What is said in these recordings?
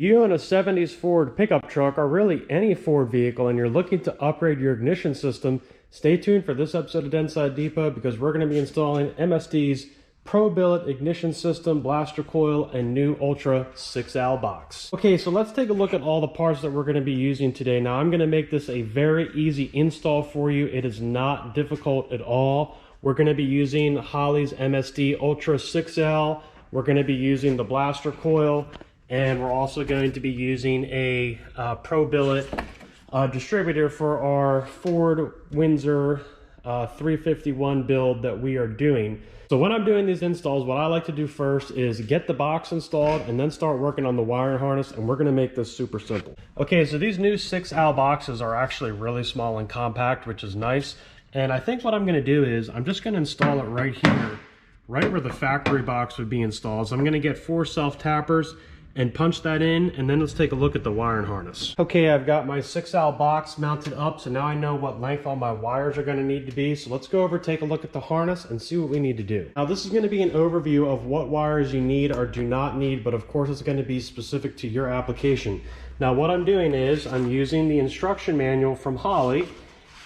You own a 70s Ford pickup truck or really any Ford vehicle and you're looking to upgrade your ignition system, stay tuned for this episode of Dentside Depot because we're going to be installing MSD's Pro Billet ignition system, blaster coil, and new Ultra 6L box. Okay, so let's take a look at all the parts that we're going to be using today. Now I'm going to make this a very easy install for you. It is not difficult at all. We're going to be using Holley's MSD Ultra 6L. We're going to be using the blaster coil. And we're also going to be using a Pro Billet distributor for our Ford Windsor 351 build that we are doing. So when I'm doing these installs, what I like to do first is get the box installed and then start working on the wiring harness, and we're going to make this super simple. Okay, so these new 6L boxes are actually really small and compact, which is nice. And I think what I'm going to do is I'm just going to install it right here, right where the factory box would be installed. So I'm going to get 4 self-tappers and punch that in, and then let's take a look at the wiring harness. Okay, I've got my 6L box mounted up, so now I know what length all my wires are going to need to be. So let's go over, take a look at the harness and see what we need to do. Now this is going to be an overview of what wires you need or do not need, but of course it's going to be specific to your application. Now what I'm doing is I'm using the instruction manual from Holley,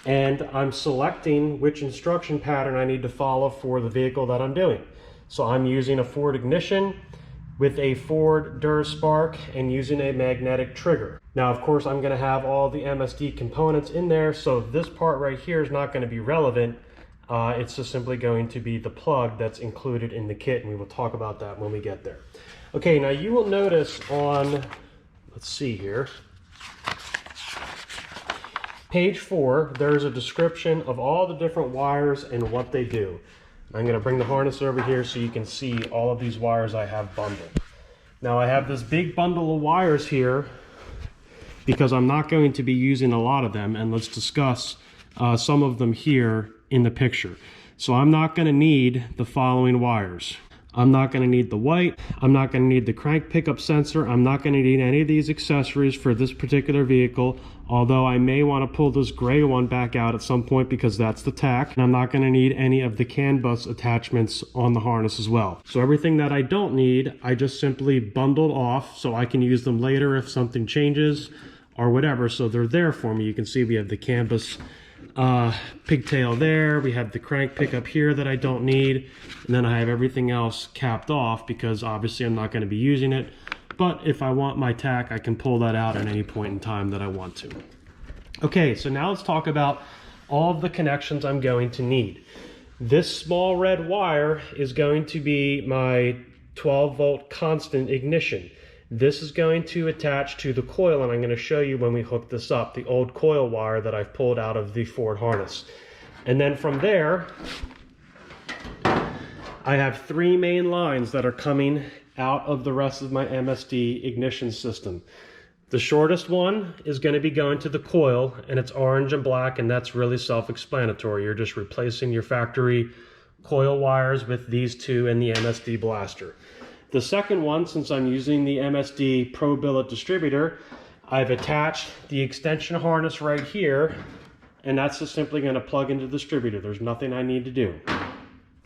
and I'm selecting which instruction pattern I need to follow for the vehicle that I'm doing. So I'm using a Ford ignition with a Ford DuraSpark and using a magnetic trigger. Now, of course, I'm gonna have all the MSD components in there, so this part right here is not gonna be relevant. It's just simply going to be the plug that's included in the kit, and we will talk about that when we get there. Okay, now you will notice on, let's see here, page 4, there's a description of all the different wires and what they do. I'm going to bring the harness over here so you can see all of these wires I have bundled. Now I have this big bundle of wires here because I'm not going to be using a lot of them, and let's discuss some of them here in the picture. So I'm not going to need the following wires. I'm not going to need the white. I'm not going to need the crank pickup sensor. I'm not going to need any of these accessories for this particular vehicle, although I may want to pull this gray one back out at some point because that's the tack. And I'm not going to need any of the CAN bus attachments on the harness as well. So everything that I don't need, I just simply bundled off so I can use them later if something changes or whatever. So they're there for me. You can see we have the CAN bus pigtail there, we have the crank pickup here that I don't need, and then I have everything else capped off because obviously I'm not going to be using it, but if I want my tack I can pull that out at any point in time that I want to. Okay, so now let's talk about all of the connections I'm going to need. This small red wire is going to be my 12-volt constant ignition. This is going to attach to the coil, and I'm going to show you when we hook this up, the old coil wire that I've pulled out of the Ford harness. And then from there, I have 3 main lines that are coming out of the rest of my MSD ignition system. The shortest one is going to be going to the coil, and it's orange and black, and that's really self-explanatory. You're just replacing your factory coil wires with these 2 and the MSD blaster. The second one, since I'm using the MSD Pro Billet distributor, I've attached the extension harness right here, and that's just simply going to plug into the distributor. There's nothing I need to do.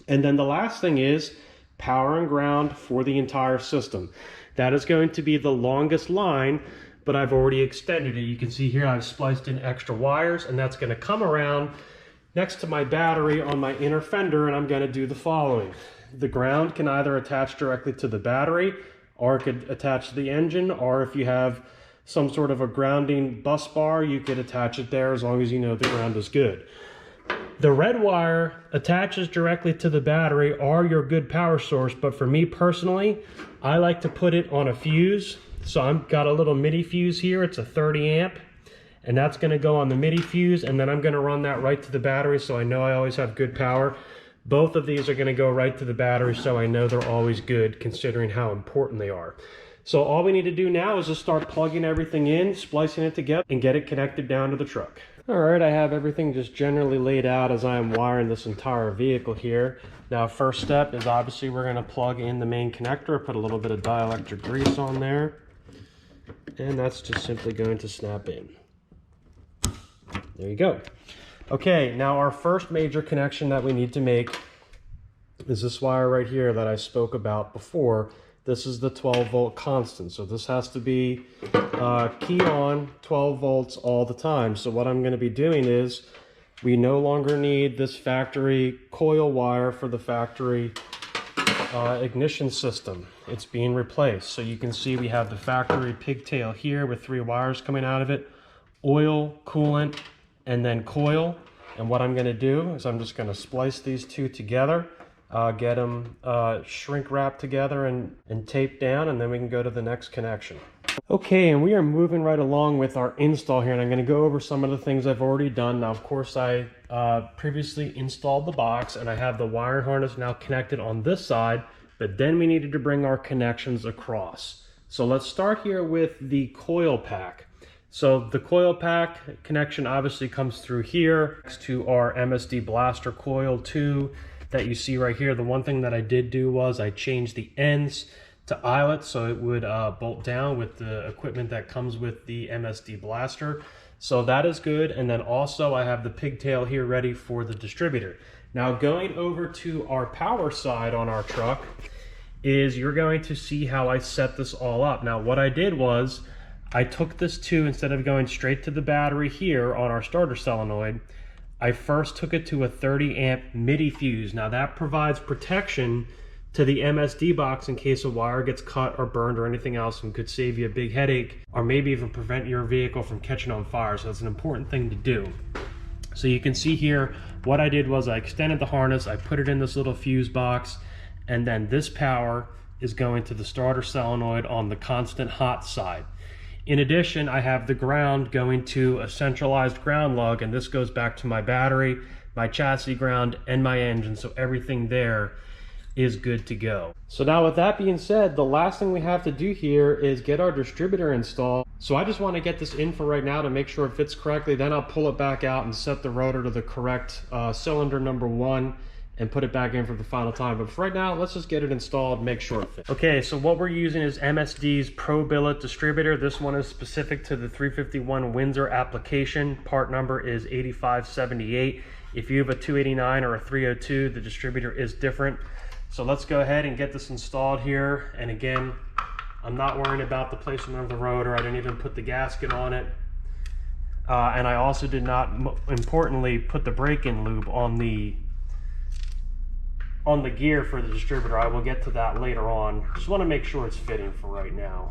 And then the last thing is power and ground for the entire system. That is going to be the longest line, but I've already extended it. You can see here I've spliced in extra wires, and that's going to come around next to my battery on my inner fender, and I'm going to do the following. The ground can either attach directly to the battery, or it could attach to the engine, or if you have some sort of a grounding bus bar, you could attach it there as long as you know the ground is good. The red wire attaches directly to the battery or your good power source, but for me personally, I like to put it on a fuse. So I've got a little MIDI fuse here, it's a 30 amp, and that's going to go on the MIDI fuse, and then I'm going to run that right to the battery so I know I always have good power. Both of these are going to go right to the battery, so I know they're always good considering how important they are. So all we need to do now is just start plugging everything in, splicing it together, and get it connected down to the truck. All right, I have everything just generally laid out as I am wiring this entire vehicle here. Now, first step is obviously we're going to plug in the main connector, put a little bit of dielectric grease on there, and that's just simply going to snap in. There you go. Okay, now our first major connection that we need to make is this wire right here that I spoke about before. this is the 12 volt constant. So this has to be key on 12 volts all the time. So what I'm going to be doing is we no longer need this factory coil wire for the factory ignition system. It's being replaced. So you can see we have the factory pigtail here with 3 wires coming out of it, oil, coolant, and then coil. And what I'm going to do is I'm just going to splice these two together, get them shrink wrapped together and taped down, and then we can go to the next connection. Okay, and we are moving right along with our install here, and I'm going to go over some of the things I've already done. Now, of course, I previously installed the box, and I have the wire harness now connected on this side, but then we needed to bring our connections across. So let's start here with the coil pack. So the coil pack connection obviously comes through here next to our MSD blaster coil 2 that you see right here. The one thing that I did do was I changed the ends to eyelets so it would bolt down with the equipment that comes with the MSD blaster. So that is good. And then also I have the pigtail here ready for the distributor. Now going over to our power side on our truck is you're going to see how I set this all up. Now what I did was I took this too, instead of going straight to the battery here on our starter solenoid, I first took it to a 30 amp MIDI fuse. Now that provides protection to the MSD box in case a wire gets cut or burned or anything else, and could save you a big headache or maybe even prevent your vehicle from catching on fire. So it's an important thing to do. So you can see here what I did was I extended the harness, I put it in this little fuse box, and then this power is going to the starter solenoid on the constant hot side. In addition, I have the ground going to a centralized ground lug, and this goes back to my battery, my chassis ground, and my engine, so everything there is good to go. So now with that being said, the last thing we have to do here is get our distributor installed. So I just want to get this in for right now to make sure it fits correctly, then I'll pull it back out and set the rotor to the correct cylinder number 1 and put it back in for the final time. But for right now, let's just get it installed, make sure it fits. Okay, so what we're using is MSD's Pro Billet distributor. This one is specific to the 351 Windsor application. Part number is 8578. If you have a 289 or a 302, the distributor is different. So let's go ahead and get this installed here. And again, I'm not worrying about the placement of the rotor. I didn't even put the gasket on it. And I also did not, importantly, put the break-in lube on the gear for the distributor. I will get to that later on. Just want to make sure it's fitting for right now.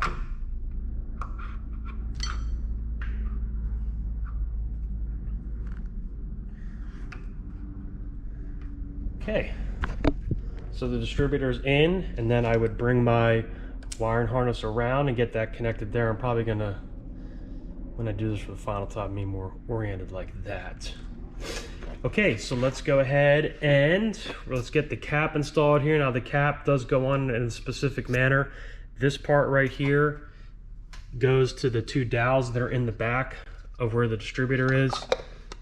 Okay, so the distributor's in, and then I would bring my wiring harness around and get that connected there. I'm probably gonna, when I do this for the final time, be more oriented like that. Okay, so let's go ahead and let's get the cap installed here. Now the cap does go on in a specific manner. This part right here goes to the 2 dowels that are in the back of where the distributor is.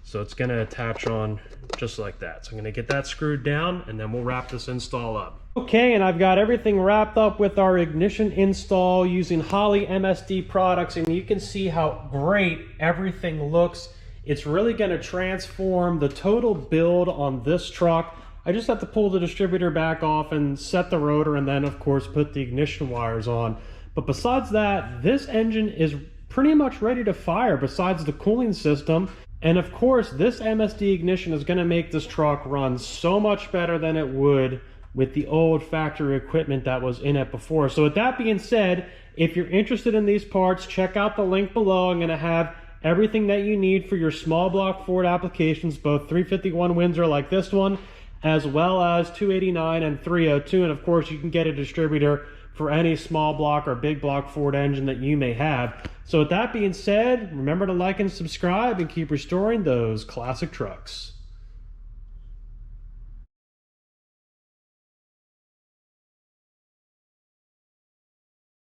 So it's gonna attach on just like that. So I'm gonna get that screwed down and then we'll wrap this install up. Okay, and I've got everything wrapped up with our ignition install using Holley MSD products, and you can see how great everything looks. It's really going to transform the total build on this truck. I just have to pull the distributor back off and set the rotor, and then of course put the ignition wires on. But besides that, this engine is pretty much ready to fire besides the cooling system. And of course, this MSD ignition is going to make this truck run so much better than it would with the old factory equipment that was in it before. So with that being said, if you're interested in these parts, check out the link below. I'm going to have everything that you need for your small block Ford applications, both 351 Windsor like this one, as well as 289 and 302. And of course, you can get a distributor for any small block or big block Ford engine that you may have. So with that being said, remember to like and subscribe and keep restoring those classic trucks.